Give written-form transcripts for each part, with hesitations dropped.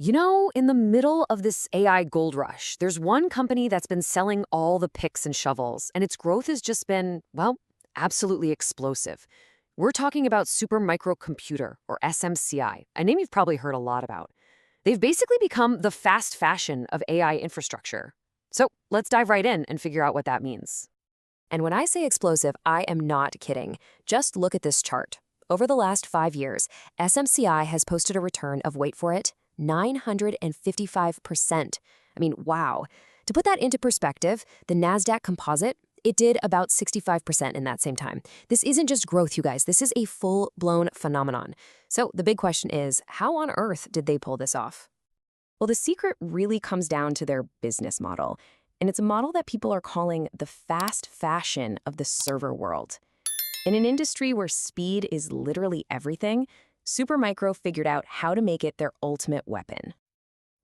In the middle of this AI gold rush, there's one company that's been selling all the picks and shovels, and its growth has just been, well, absolutely explosive. We're talking about Supermicro Computer, or SMCI, a name you've probably heard a lot about. They've basically become the fast fashion of AI infrastructure. So let's dive right in and figure out what that means. And when I say explosive, I am not kidding. Just look at this chart. Over the last 5 years, SMCI has posted a return of, wait for it, 955%. I mean, wow. To put that into perspective, the Nasdaq composite, it did about 65% in that same time. This isn't just growth, you guys. This is a full-blown phenomenon. So the big question is, how on earth did they pull this off? Well, the secret really comes down to their business model. And it's a model that people are calling the fast fashion of the server world. In an industry where speed is literally everything, Supermicro figured out how to make it their ultimate weapon.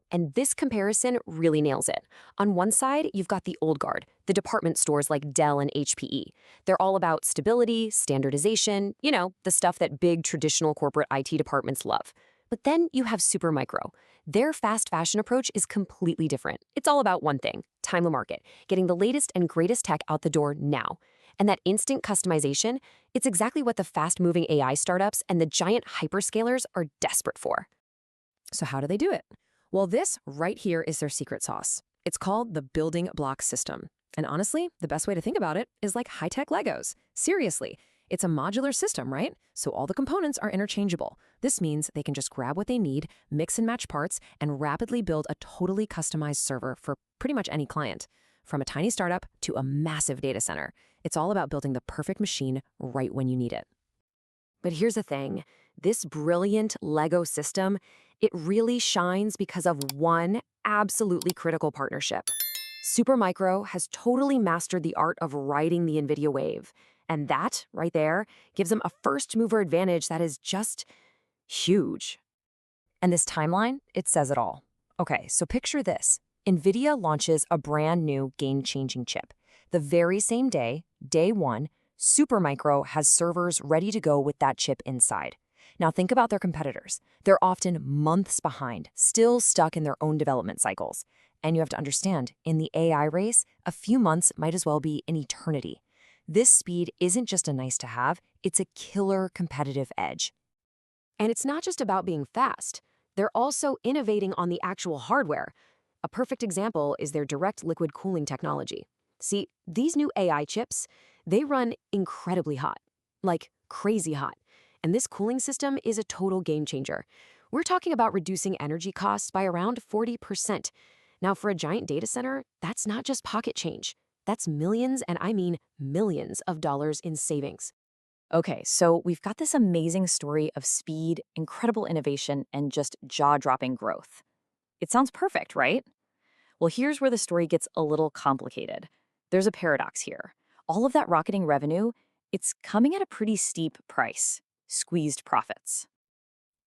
And this comparison really nails it. On one side, you've got the old guard, the department stores like Dell and HPE. They're all about stability, standardization, the stuff that big traditional corporate IT departments love. But then you have Supermicro. Their fast fashion approach is completely different. It's all about one thing, time to market, getting the latest and greatest tech out the door now. And that instant customization, it's exactly what the fast-moving AI startups and the giant hyperscalers are desperate for. So how do they do it? Well, this right here is their secret sauce. It's called the building block system. And honestly, the best way to think about it is like high-tech Legos. Seriously, it's a modular system, right? So all the components are interchangeable. This means they can just grab what they need, mix and match parts, and rapidly build a totally customized server for pretty much any client. From a tiny startup to a massive data center. It's all about building the perfect machine right when you need it. But here's the thing. This brilliant Lego system, it really shines because of one absolutely critical partnership. Supermicro has totally mastered the art of riding the NVIDIA wave. And that, right there, gives them a first-mover advantage that is just huge. And this timeline, it says it all. Okay, so picture this. NVIDIA launches a brand new game-changing chip. The very same day, day one, Supermicro has servers ready to go with that chip inside. Now think about their competitors. They're often months behind, still stuck in their own development cycles. And you have to understand, in the AI race, a few months might as well be an eternity. This speed isn't just a nice-to-have, it's a killer competitive edge. And it's not just about being fast. They're also innovating on the actual hardware. A perfect example is their direct liquid cooling technology. See, these new AI chips, they run incredibly hot, like crazy hot. And this cooling system is a total game changer. We're talking about reducing energy costs by around 40%. Now, for a giant data center, that's not just pocket change. That's millions, and I mean millions of dollars in savings. Okay, so we've got this amazing story of speed, incredible innovation, and just jaw-dropping growth. It sounds perfect, right? Well, here's where the story gets a little complicated. There's a paradox here. All of that rocketing revenue, it's coming at a pretty steep price. Squeezed profits.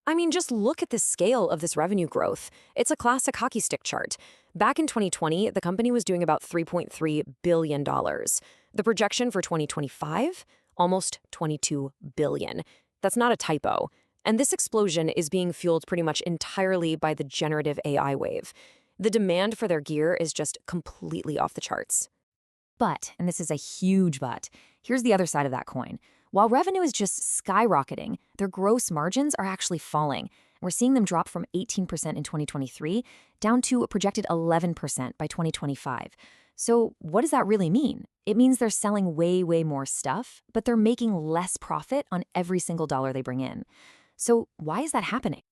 I mean, just look at the scale of this revenue growth. It's a classic hockey stick chart. Back in 2020, the company was doing about $3.3 billion. The projection for 2025? Almost $22 billion. That's not a typo. And this explosion is being fueled pretty much entirely by the generative AI wave. The demand for their gear is just completely off the charts. But, and this is a huge but, here's the other side of that coin. While revenue is just skyrocketing, their gross margins are actually falling. We're seeing them drop from 18% in 2023 down to a projected 11% by 2025. So what does that really mean? It means they're selling way more stuff, but they're making less profit on every single dollar they bring in. So why is that happening?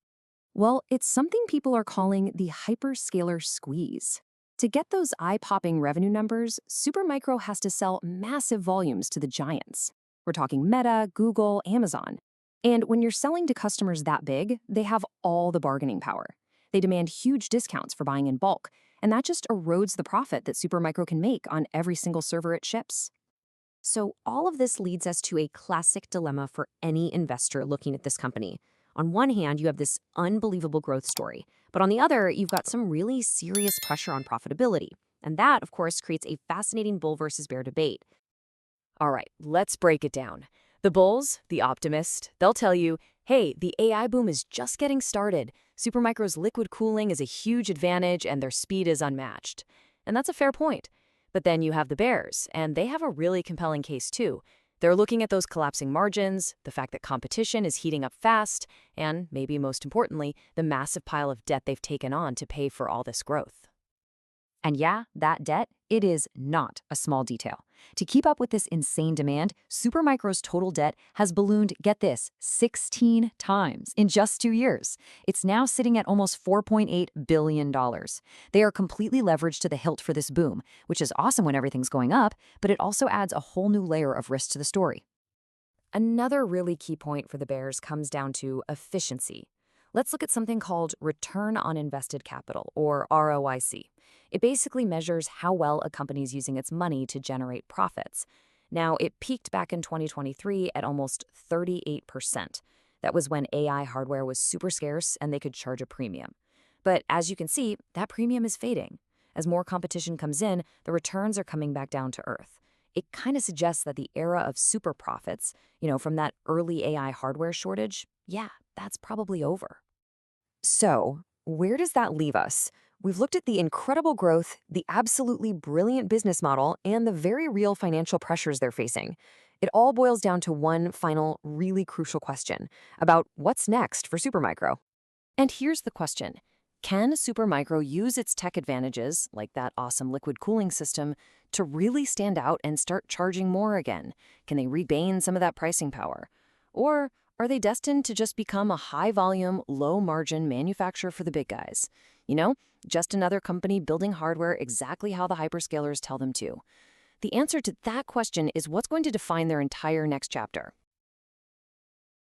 Well, it's something people are calling the Hyperscaler Squeeze. To get those eye-popping revenue numbers, Supermicro has to sell massive volumes to the giants. We're talking Meta, Google, Amazon. And when you're selling to customers that big, they have all the bargaining power. They demand huge discounts for buying in bulk, and that just erodes the profit that Supermicro can make on every single server it ships. So all of this leads us to a classic dilemma for any investor looking at this company. On one hand, you have this unbelievable growth story, but on the other, you've got some really serious pressure on profitability. And that, of course, creates a fascinating bull versus bear debate. All right, let's break it down. The bulls, the optimists, they'll tell you, Hey, the AI boom is just getting started. Supermicro's liquid cooling is a huge advantage and their speed is unmatched. And that's a fair point. But then you have the bears, and they have a really compelling case too. They're looking at those collapsing margins, the fact that competition is heating up fast, and maybe most importantly, the massive pile of debt they've taken on to pay for all this growth. And yeah, that debt, it is not a small detail. To keep up with this insane demand, Supermicro's total debt has ballooned, get this, 16 times in just 2 years. It's now sitting at almost $4.8 billion. They are completely leveraged to the hilt for this boom, which is awesome when everything's going up, but it also adds a whole new layer of risk to the story. Another really key point for the bears comes down to efficiency. Let's look at something called return on invested capital, or ROIC. It basically measures how well a company is using its money to generate profits. Now, it peaked back in 2023 at almost 38%. That was when AI hardware was super scarce and they could charge a premium. But as you can see, that premium is fading. As more competition comes in, the returns are coming back down to earth. It kind of suggests that the era of super profits, from that early AI hardware shortage, yeah, that's probably over. So, where does that leave us? We've looked at the incredible growth, the absolutely brilliant business model, and the very real financial pressures they're facing. It all boils down to one final, really crucial question about what's next for Supermicro. And here's the question. Can Supermicro use its tech advantages, like that awesome liquid cooling system, to really stand out and start charging more again? Can they regain some of that pricing power? Or are they destined to just become a high-volume, low-margin manufacturer for the big guys? Just another company building hardware exactly how the hyperscalers tell them to. The answer to that question is what's going to define their entire next chapter.